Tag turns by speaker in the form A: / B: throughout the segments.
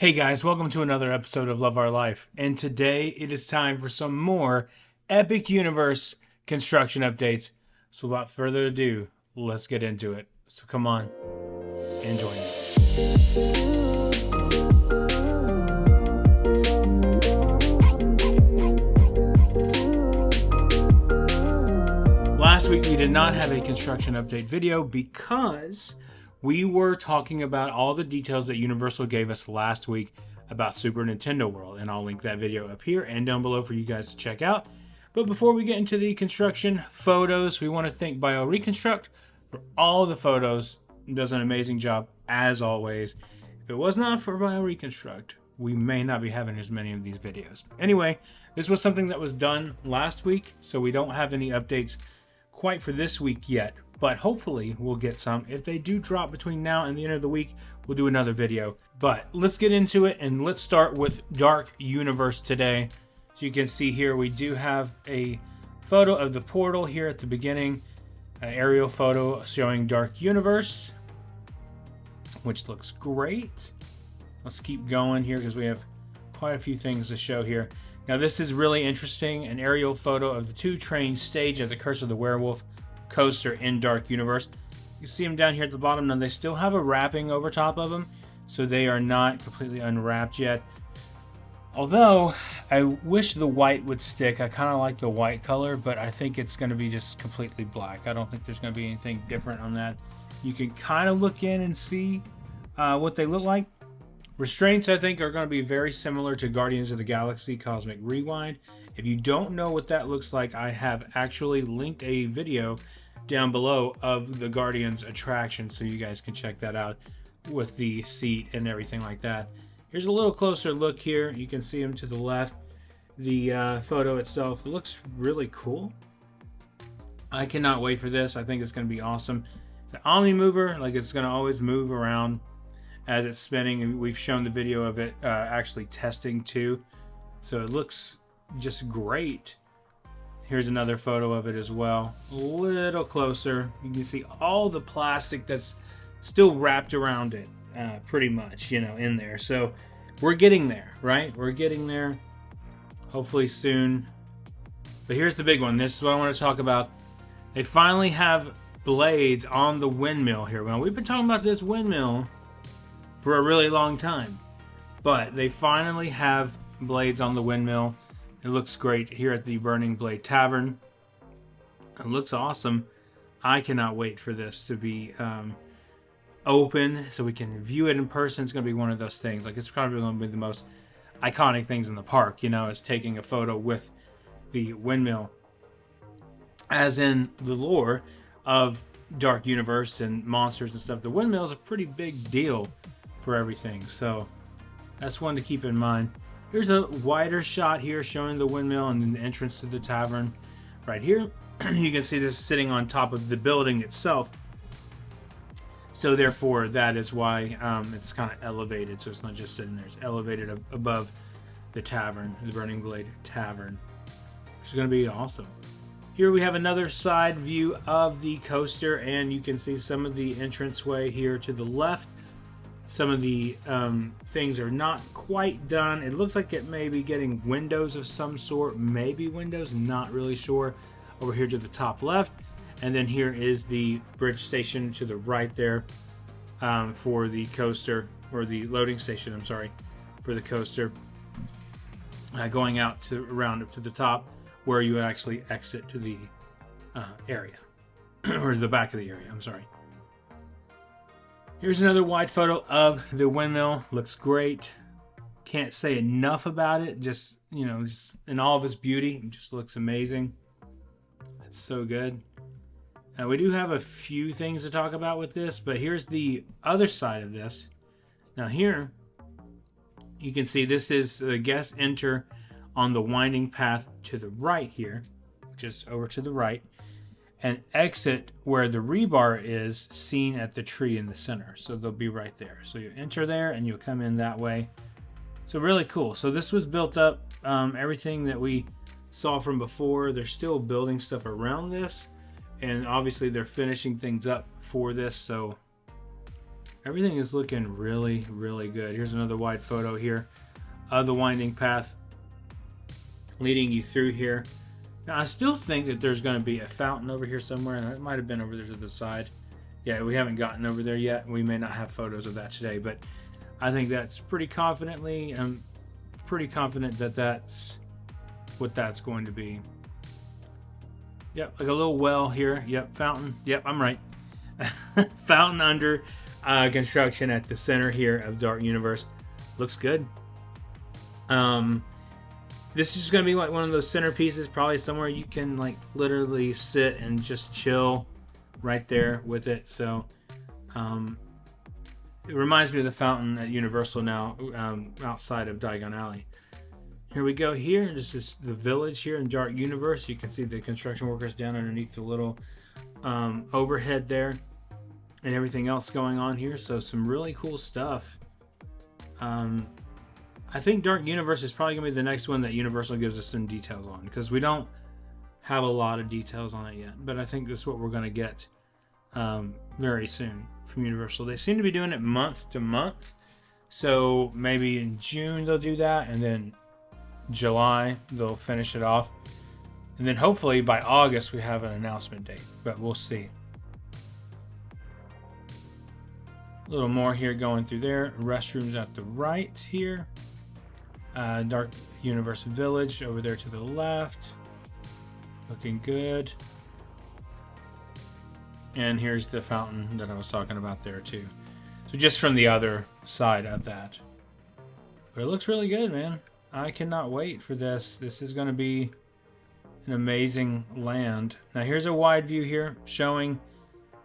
A: Hey guys, welcome to another episode of Love Our Life. And today it is time for some more Epic Universe construction updates. So without further ado, let's get into it. So come on and join me. Last week we did not have a construction update video because we were talking about all the details that Universal gave us last week about Super Nintendo World, and I'll link that video up here and down below for you guys to check out. But before we get into the construction photos, we want to thank BioReconstruct for all the photos. It does an amazing job, as always. If it was not for BioReconstruct, we may not be having as many of these videos. Anyway, this was something that was done last week, so we don't have any updates quite for this week yet. But hopefully we'll get some. If they do drop between now and the end of the week, we'll do another video. But let's get into it, and let's start with Dark Universe today. So you can see here we do have a photo of the portal here at the beginning, an aerial photo showing Dark Universe, which looks great. Let's keep going here because we have quite a few things to show here. Now this is really interesting, an aerial photo of the 2 trains stage of the Curse of the Werewolf coaster in Dark Universe. You see them down here at the bottom. Now they still have a wrapping over top of them, so they are not completely unwrapped yet. Although I wish the white would stick. I kind of like the white color, but I think it's going to be just completely black. I don't think there's going to be anything different on that. You can kind of look in and see what they look like. Restraints, I think, are going to be very similar to Guardians of the Galaxy Cosmic Rewind. If you don't know what that looks like, I have actually linked a video down below of the Guardians attraction, so you guys can check that out with the seat and everything like that. Here's a little closer look here. You can see them to the left. The photo itself looks really cool. I cannot wait for this. I think it's going to be awesome. It's an Omni mover, like it's going to always move around as it's spinning, and we've shown the video of it actually testing too. So it looks just great. Here's another photo of it as well. A little closer. You can see all the plastic that's still wrapped around it, pretty much, you know, in there. So we're getting there, right? We're getting there. Hopefully soon. But here's the big one. This is what I want to talk about. They finally have blades on the windmill here. Well, we've been talking about this windmill for a really long time, but they finally have blades on the windmill. It looks great here at the Burning Blade Tavern. It looks awesome. I cannot wait for this to be open so we can view it in person. It's going to be one of those things. Like, it's probably going to be the most iconic things in the park, you know, is taking a photo with the windmill. As in the lore of Dark Universe and monsters and stuff, the windmill is a pretty big deal for everything. So that's one to keep in mind. Here's a wider shot here showing the windmill and then the entrance to the tavern. Right here, you can see this sitting on top of the building itself. So therefore, that is why it's kind of elevated. So it's not just sitting there. It's elevated above the tavern, the Burning Blade Tavern, which is going to be awesome. Here we have another side view of the coaster, and you can see some of the entranceway here to the left. Some of the things are not quite done. It looks like it may be getting windows of some sort, maybe windows, not really sure. Over here to the top left, and then here is the bridge station to the right there for the coaster, or the loading station, I'm sorry, for the coaster, going out to around up to the top where you actually exit to the area, or the back of the area, I'm sorry. Here's another wide photo of the windmill. Looks great. Can't say enough about it. Just, you know, just in all of its beauty, it just looks amazing. It's so good. Now we do have a few things to talk about with this, but here's the other side of this. Now here, you can see this is the guests enter on the winding path to the right here, which is over to the right, and exit where the rebar is seen at the tree in the center. So they'll be right there. So you enter there and you'll come in that way. So really cool. So this was built up, everything that we saw from before. They're still building stuff around this, and obviously they're finishing things up for this. So everything is looking really, really good. Here's another wide photo here of the winding path leading you through here. Now, I still think that there's going to be a fountain over here somewhere, and it might have been over there to the side. Yeah, we haven't gotten over there yet. We may not have photos of that today, but I think that's pretty confidently. I'm pretty confident that that's what that's going to be. Yep, like a little well here. Yep, fountain. Yep, I'm right. Fountain under construction at the center here of Dark Universe. Looks good. This is going to be like one of those centerpieces, probably somewhere you can like literally sit and just chill right there with it. So it reminds me of the fountain at Universal now, outside of Diagon Alley. Here we go here. This is the village here in Dark Universe. You can see the construction workers down underneath the little overhead there and everything else going on here. So some really cool stuff. I think Dark Universe is probably going to be the next one that Universal gives us some details on, because we don't have a lot of details on it yet. But I think that's what we're going to get very soon from Universal. They seem to be doing it month to month. So maybe in June they'll do that, and then July they'll finish it off, and then hopefully by August we have an announcement date, but we'll see. A little more here going through there. Restrooms at the right here. Dark Universe Village over there to the left. Looking good. And here's the fountain that I was talking about there too. So just from the other side of that. But it looks really good, man. I cannot wait for this. This is going to be an amazing land. Now here's a wide view here showing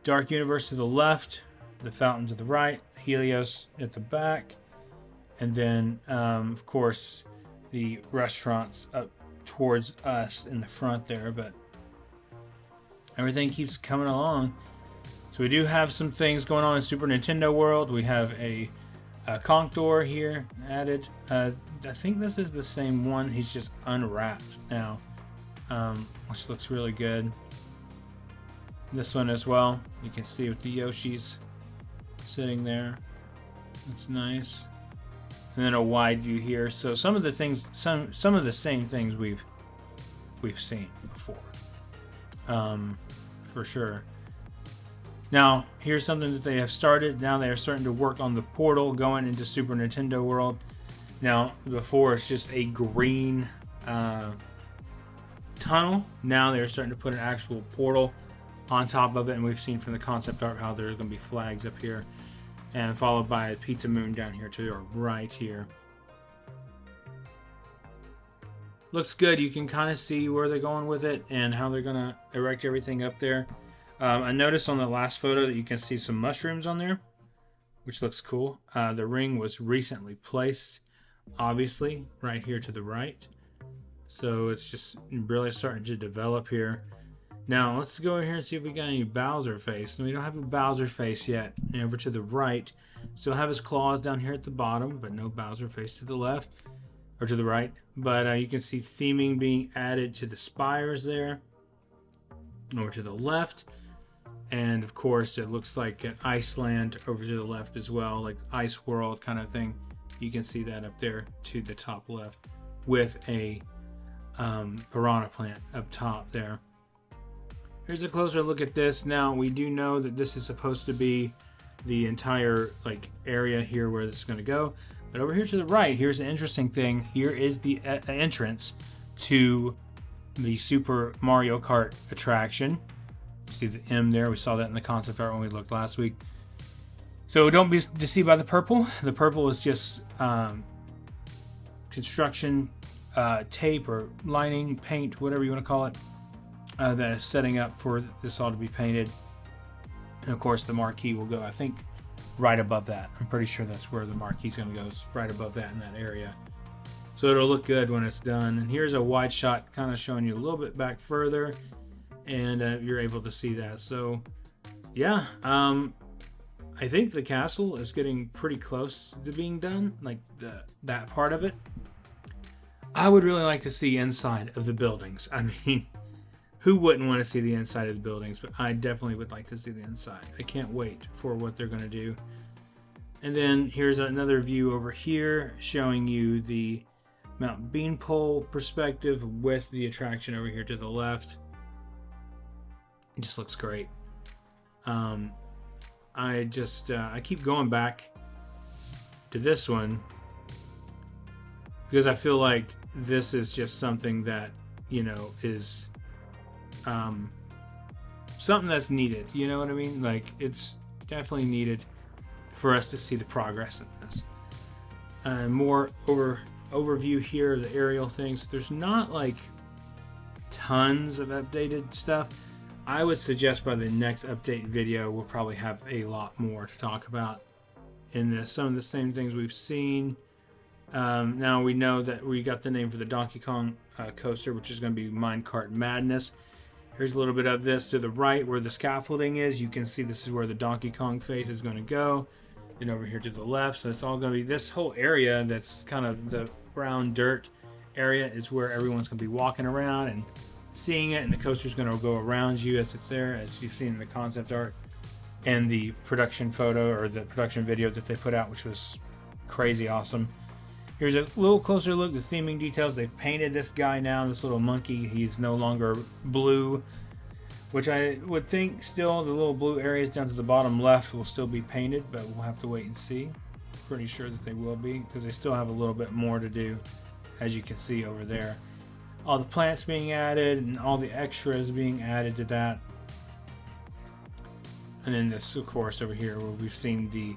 A: Dark Universe to the left, the fountain to the right, Helios at the back, and then of course the restaurants up towards us in the front there. But everything keeps coming along. So we do have some things going on in Super Nintendo World. We have a conch door here added. I think this is the same one. He's just unwrapped now, which looks really good. This one as well. You can see with the Yoshis sitting there. That's nice. And then a wide view here. So some of the things, some of the same things we've seen before, for sure. Now, here's something that they have started. Now they are starting to work on the portal going into Super Nintendo World. Now, before it's just a green tunnel. Now they're starting to put an actual portal on top of it. And we've seen from the concept art how there's going to be flags up here. And followed by a pizza moon down here to our right here. Looks good. You can kind of see where they're going with it and how they're going to erect everything up there. I noticed on the last photo that you can see some mushrooms on there, which looks cool. The ring was recently placed, obviously, right here to the right. So it's just really starting to develop here. Now, let's go over here and see if we got any Bowser face. And we don't have a Bowser face yet. And over to the right, still have his claws down here at the bottom, but no Bowser face to the left, or to the right. But you can see theming being added to the spires there. Over to the left. And of course, it looks like an Iceland over to the left as well, like Ice World kind of thing. You can see that up there to the top left with a piranha plant up top there. Here's a closer look at this. Now, we do know that this is supposed to be the entire like area here where this is going to go. But over here to the right, here's an interesting thing. Here is the entrance to the Super Mario Kart attraction. See the M there. We saw that in the concept art when we looked last week. So don't be deceived by the purple. The purple is just construction tape or lining, paint, whatever you want to call it, that is setting up for this all to be painted. And of course the marquee will go, I think, right above that. I'm pretty sure that's where the marquee is going to go, is right above that in that area. So it'll look good when it's done. And here's a wide shot kind of showing you a little bit back further. And you're able to see that. So, yeah, I think the castle is getting pretty close to being done, like that part of it. I would really like to see inside of the buildings. I mean, who wouldn't want to see the inside of the buildings? But I definitely would like to see the inside. I can't wait for what they're going to do. And then here's another view over here showing you the Mount Beanpole perspective with the attraction over here to the left. It just looks great. I keep going back to this one because I feel like this is just something that, you know, is something that's needed. You know what I mean? Like, it's definitely needed for us to see the progress in this. More overview here of the aerial things. There's not like tons of updated stuff. I would suggest by the next update video we'll probably have a lot more to talk about in this. Some of the same things we've seen. Now we know that we got the name for the Donkey Kong coaster, which is going to be Minecart Madness. Here's a little bit of this to the right where the scaffolding is. You can see this is where the Donkey Kong face is going to go. And over here to the left, so it's all going to be this whole area that's kind of the brown dirt area is where everyone's going to be walking around and seeing it, and the coaster's going to go around you as it's there, as you've seen in the concept art and the production photo or the production video that they put out, which was crazy awesome. Here's a little closer look at the theming details. They've painted this guy now, this little monkey. He's no longer blue, which I would think still the little blue areas down to the bottom left will still be painted, but we'll have to wait and see. Pretty sure that they will be, because they still have a little bit more to do, as you can see over there. All the plants being added and all the extras being added to that. And then this, of course, over here where we've seen the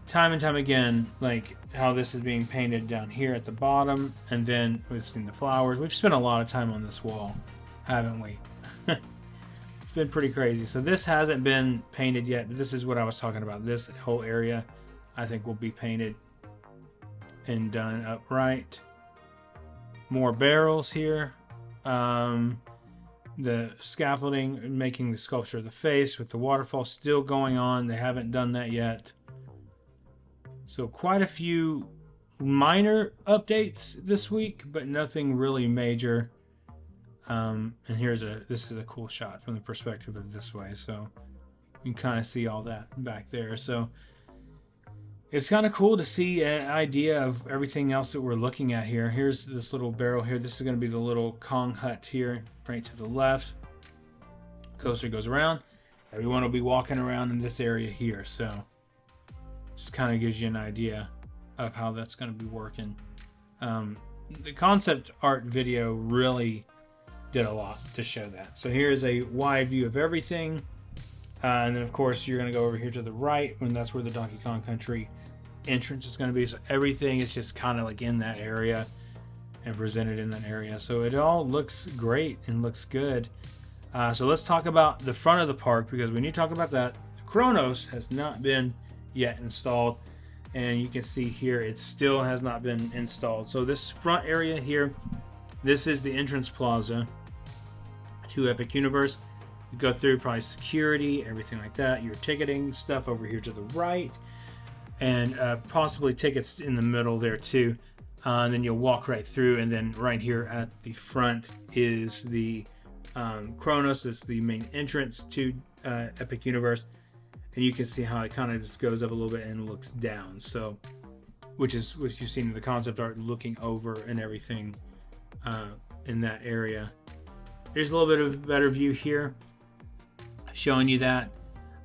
A: time and time again, like how this is being painted down here at the bottom, and then we've seen the flowers. We've spent a lot of time on this wall, haven't we? It's been pretty crazy. So this hasn't been painted yet, but this is what I was talking about. This whole area I think will be painted and done upright. More barrels here. The scaffolding, making the sculpture of the face with the waterfall still going on. They haven't done that yet. So quite a few minor updates this week, but nothing really major. And this is a cool shot from the perspective of this way, so you can kind of see all that back there. So it's kind of cool to see an idea of everything else that we're looking at here. Here's this little barrel here. This is going to be the little Kong hut here, right to the left. Coaster goes around. Everyone will be walking around in this area here, so just kind of gives you an idea of how that's going to be working. The concept art video really did a lot to show that. So here's a wide view of everything. And then, of course, you're going to go over here to the right, and that's where the Donkey Kong Country entrance is going to be. So everything is just kind of like in that area and presented in that area. So it all looks great and looks good. So let's talk about the front of the park, because when you talk about that, Kronos has not been yet installed. And you can see here, it still has not been installed. So this front area here, this is the entrance plaza to Epic Universe. You go through probably security, everything like that, your ticketing stuff over here to the right, and possibly tickets in the middle there too. And then you'll walk right through, and then right here at the front is the Kronos. It's the main entrance to Epic Universe, and you can see how it kind of just goes up a little bit and looks down. So, which is what you've seen in the concept art, looking over and everything in that area. Here's a little bit of a better view here, showing you that.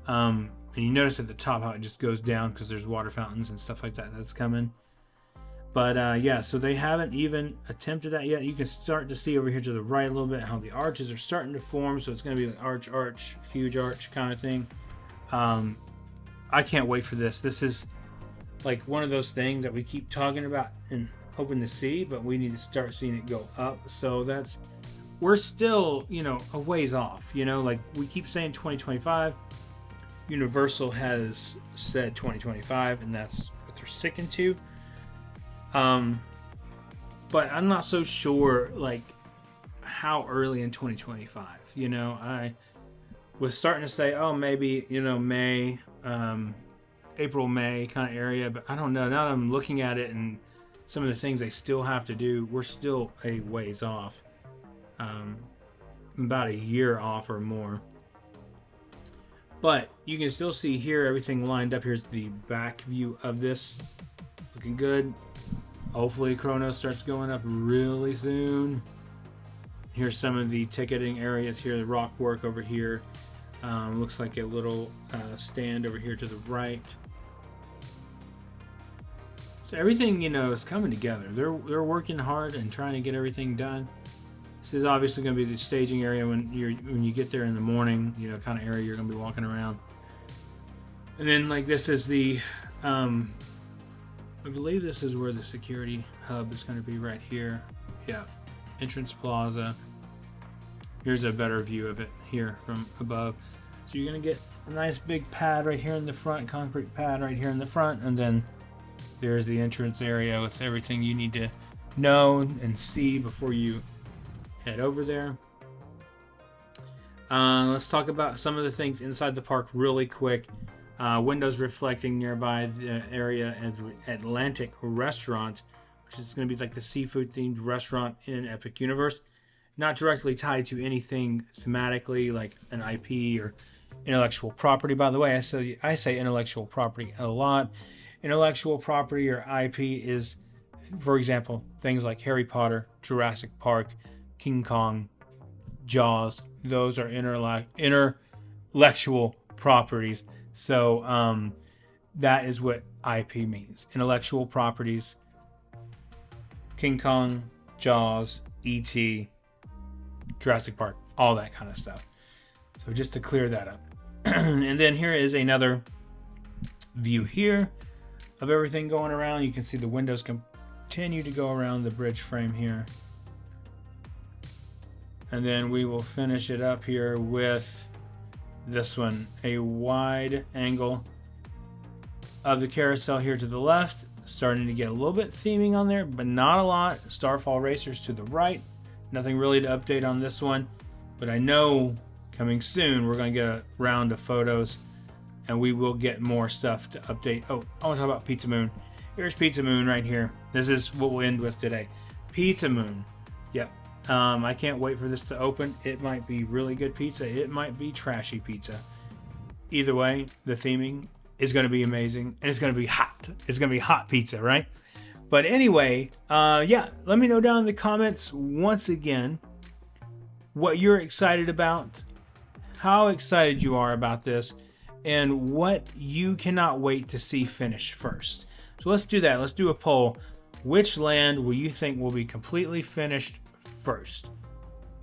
A: And you notice at the top how it just goes down because there's water fountains and stuff like that that's coming. But yeah, so they haven't even attempted that yet. You can start to see over here to the right a little bit how the arches are starting to form. So it's going to be an arch, huge arch kind of thing. I can't wait for this. This is like one of those things that we keep talking about and hoping to see, but we need to start seeing it go up. So we're still, a ways off, like we keep saying 2025. Universal has said 2025, and that's what they're sticking to. But I'm not so sure, like, how early in 2025, I was starting to say, oh, maybe, May, April, May kind of area, but I don't know. Now that I'm looking at it and some of the things they still have to do, we're still a ways off. About a year off or more. But you can still see here everything lined up. Here's the back view of this. Looking good. Hopefully Chronos starts going up really soon. Here's some of the ticketing areas here. The rock work over here. Looks like a little stand over here to the right. So everything, you know, is coming together. They're working hard and trying to get everything done. This is obviously going to be the staging area when you get there in the morning, you know, kind of area you're going to be walking around. And then, like, this is the, I believe this is where the security hub is going to be, right here. Yeah, entrance plaza. Here's a better view of it here from above. So you're going to get a nice big pad right here in the front, concrete pad right here in the front, and then there's the entrance area with everything you need to know and see before you head over there. Let's talk about some of the things inside the park really quick. Windows reflecting nearby the area at Atlantic Restaurant, which is going to be like the seafood themed restaurant in Epic Universe. Not directly tied to anything thematically like an IP or intellectual property. By the way, I say intellectual property a lot. Intellectual property or IP is, for example, things like Harry Potter, Jurassic Park, King Kong, Jaws. Those are intellectual properties. So that is what IP means. Intellectual properties, King Kong, Jaws, E.T., Jurassic Park, all that kind of stuff. So just to clear that up. And then here is another view here of everything going around. You can see the windows continue to go around the bridge frame here. And then we will finish it up here with this one, a wide angle of the carousel here to the left, starting to get a little bit theming on there, but not a lot. Starfall Racers to the right. Nothing really to update on this one, but I know coming soon we're going to get a round of photos and we will get more stuff to update. Oh, I want to talk about Pizza Moon. Here's Pizza Moon right here. This is what we'll end with today. Pizza Moon. Yep. I can't wait for this to open. It might be really good pizza. It might be trashy pizza. Either way, the theming is going to be amazing and it's going to be hot. It's going to be hot pizza, right? But anyway, yeah, let me know down in the comments once again what you're excited about, how excited you are about this, and what you cannot wait to see finish first. So let's do that. Let's do a poll. Which land will you think will be completely finished first?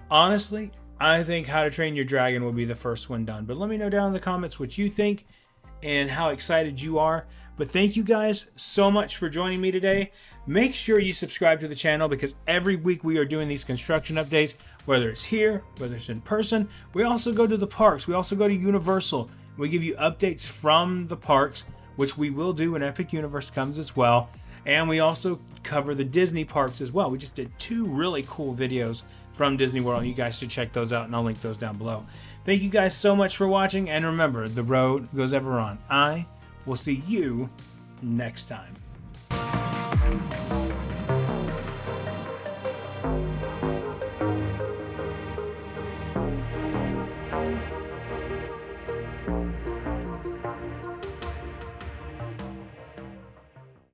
A: Honestly, I think How to Train Your Dragon will be the first one done. But let me know down in the comments what you think and how excited you are. But thank you guys so much for joining me today. Make sure you subscribe to the channel because every week we are doing these construction updates, whether it's here, whether it's in person. We also go to the parks. We also go to Universal. We give you updates from the parks, which we will do when Epic Universe comes as well. And we also cover the Disney parks as well. We just did 2 really cool videos from Disney World. You guys should check those out and I'll link those down below. Thank you guys so much for watching. And remember, the road goes ever on. I will see you next time.